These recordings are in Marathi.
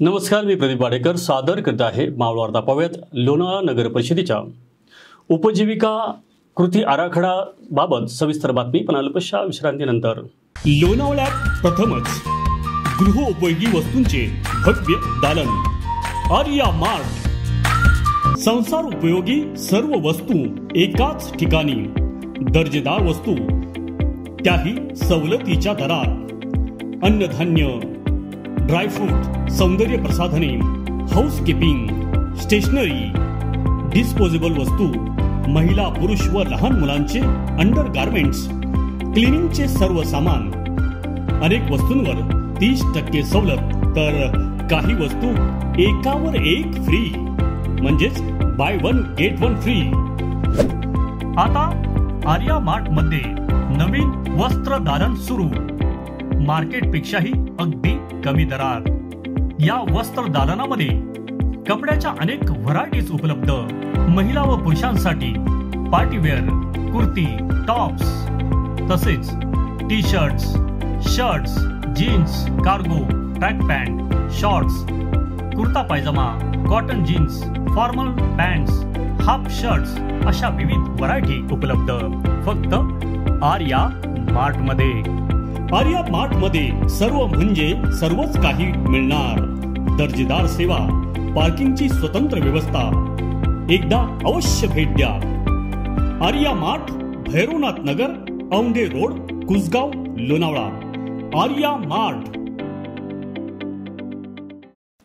नमस्कार, मी प्रदीप वाडेकर सादर करत आहे मावळ वार्ता. पाहूयात लोणावळा नगर परिषदेच्या उपजीविका कृती आराखडा बाबत सविस्तर बातमी, पण अल्पशा विश्रांतीनंतर. लोणावळ्यात प्रथमच गृहोपयोगी वस्तूंचे भव्य दालन. आर्या मार्ट. संसार उपयोगी सर्व वस्तू एकाच ठिकाणी. दर्जेदार वस्तू, त्याही सवलतीच्या दरात. अन्नधान्य, ड्रायफ्रूट, सौंदर्य प्रसाधने, हाऊसकीपिंग, स्टेशनरी, डिस्पोजेबल वस्तू, महिला, पुरुष व लहान मुलांचे अंडर गारमेंट्स, क्लिनिंगचे सर्व सामान. अनेक वस्तूंवर 30% सवलत, तर काही वस्तू एकावर एक फ्री, म्हणजेच by one get one free. आता आर्या मार्ट मध्ये नवीन वस्त्र दालन सुरू. मार्केटपेक्षाही अगदी कमी दरात. या वस्त्र दालनामध्ये कपड्याच्या अनेक व्हरायटीज उपलब्ध. महिला व पुरुषांसाठी पार्टीवेअर, कुर्ती, टॉप्स, तसेच T shirts, shirts, jeans, cargo, track pant, shorts, kurta pyjama, cotton jeans, formal pants, half shirts अशा विविध व्हरायटी उपलब्ध फक्त आर्या मार्ट मध्ये. आर्या मार्ट मध्ये सर्व म्हणजे सर्वच काही मिळणार. दर्जेदार सेवा, पार्किंगची स्वतंत्र व्यवस्था. एकदा अवश्य भेट द्या. आर्या मार्ट, भैरवनाथ नगर, औंढे रोड, कुसगाव, लोणावळा. आर्या मार्ट.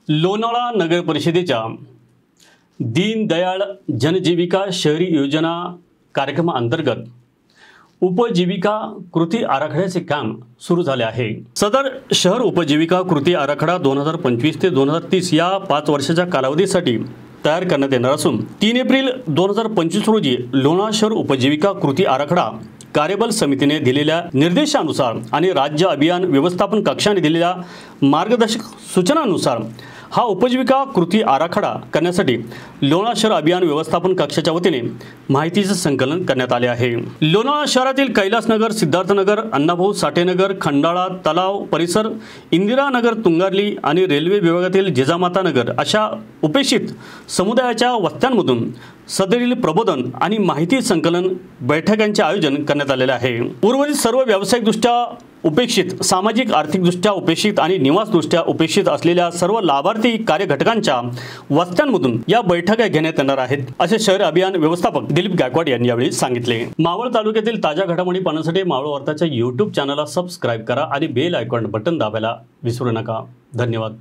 लोणावळा नगर परिषदेच्या दीनदयाळ जनजीविका शहरी योजना कार्यक्रमाअंतर्गत उपजीविका कृती आराखड्याचे काम सुरू झाले आहे. सदर शहर उपजीविका कृती आराखडा 2025 ते 2030 या 5 वर्षाच्या कालावधीसाठी तयार करण्यात येणार असून 3 एप्रिल 2025 रोजी लोणावळा शहर उपजीविका कृती आराखडा कार्यबल समितीने दिलेल्या निर्देशानुसार आणि राज्य अभियान व्यवस्थापन कक्षाने दिलेल्या मार्गदर्शक सूचनानुसार हा उपजीविका कृती आराखडा करण्यासाठी लोणावळा शहर अभियान व्यवस्थापन कक्षाच्या वतीने माहितीचे संकलन करण्यात आले आहे. लोणावळा शहरातील कैलासनगर, सिद्धार्थनगर, अण्णाभाऊ साठेनगर, खंडाळा, तलाव परिसर, इंदिरानगर, तुंगारली आणि रेल्वे विभागातील जिजामाता नगर अशा उपेक्षित समुदायाच्या वस्त्यांमधून सदरील प्रबोधन आणि माहिती संकलन बैठकांचे आयोजन करण्यात आलेले आहे. उर्वरित सर्व व्यावसायिकदृष्ट्या उपेक्षित, सामाजिक आर्थिकदृष्ट्या उपेक्षित आणि निवासदृष्ट्या उपेक्षित असलेल्या सर्व लाभार्थी कार्यघटकांच्या वस्त्यांमधून या बैठका घेण्यात येणार आहेत, असे शहर अभियान व्यवस्थापक दिलीप गायकवाड यांनी यावेळी सांगितले. मावळ तालुक्यातील ताज्या घडामोडी पाहण्यासाठी मावळ वार्ताच्या YouTube चॅनलला सबस्क्राईब करा आणि बेल आयकॉन बटन दाबायला विसरू नका. धन्यवाद.